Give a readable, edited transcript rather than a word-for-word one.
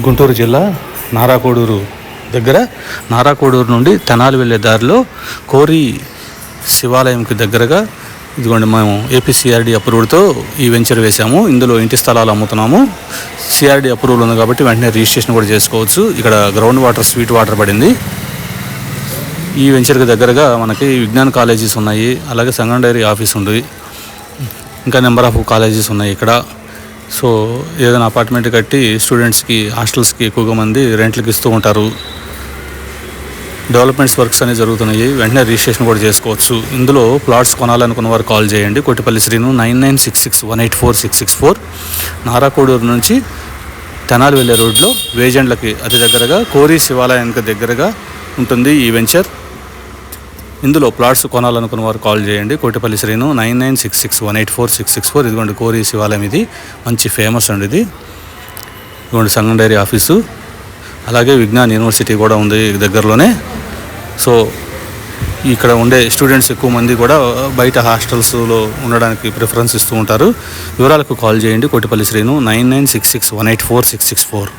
గుంటూరు జిల్లా నారాకోడూరు దగ్గర, నారాకోడూరు నుండి తెనాలి వెళ్ళే దారిలో కోరి శివాలయంకి దగ్గరగా ఇదిగోండి మేము ఏపీసీఆర్డీ అప్రూవ్డ్తో ఈ వెంచర్ వేసాము. ఇందులో ఇంటి స్థలాలు అమ్ముతున్నాము. సిఆర్డీ అప్రూవల్ ఉంది కాబట్టి వెంటనే రిజిస్ట్రేషన్ కూడా చేసుకోవచ్చు. ఇక్కడ గ్రౌండ్ వాటర్, స్వీట్ వాటర్ పడింది. ఈ వెంచర్కి దగ్గరగా మనకి విజ్ఞాన్ కాలేజెస్ ఉన్నాయి, అలాగే సంగం డైరీ ఆఫీస్ ఉంది, ఇంకా నెంబర్ ఆఫ్ కాలేజెస్ ఉన్నాయి ఇక్కడ. సో ఏదైనా అపార్ట్మెంట్ కట్టి స్టూడెంట్స్కి, హాస్టల్స్కి ఎక్కువగా మంది రెంట్లకి ఇస్తూ ఉంటారు. డెవలప్మెంట్స్ వర్క్స్ అనేవి జరుగుతున్నాయి. వెంటనే రిజిస్ట్రేషన్ కూడా చేసుకోవచ్చు. ఇందులో ప్లాట్స్ కొనాలనుకున్న వారు కాల్ చేయండి. కొట్టిపల్లి శ్రీను 9966184664. నారాకోడూరు నుంచి తెనాలి వెళ్ళే రోడ్లో వేజెండ్లకి అతి దగ్గరగా కోరి శివాలయానికి దగ్గరగా ఉంటుంది ఈ వెంచర్. ఇందులో ప్లాట్స్ కొనాలనుకున్న వారు కాల్ చేయండి. కోటిపల్లి శ్రీను 9966184664. ఇదిగోండి కోరి శివాలయం, ఇది మంచి ఫేమస్ అండి. ఇది ఇదిగోండి సంగం డైరీ ఆఫీసు, అలాగే విజ్ఞాన్ యూనివర్సిటీ కూడా ఉంది దగ్గరలోనే. సో ఇక్కడ ఉండే స్టూడెంట్స్ ఎక్కువ మంది కూడా బయట హాస్టల్స్లో ఉండడానికి ప్రిఫరెన్స్ ఇస్తూ ఉంటారు. వివరాలకు కాల్ చేయండి. కోటిపల్లి శ్రీను 9966184664.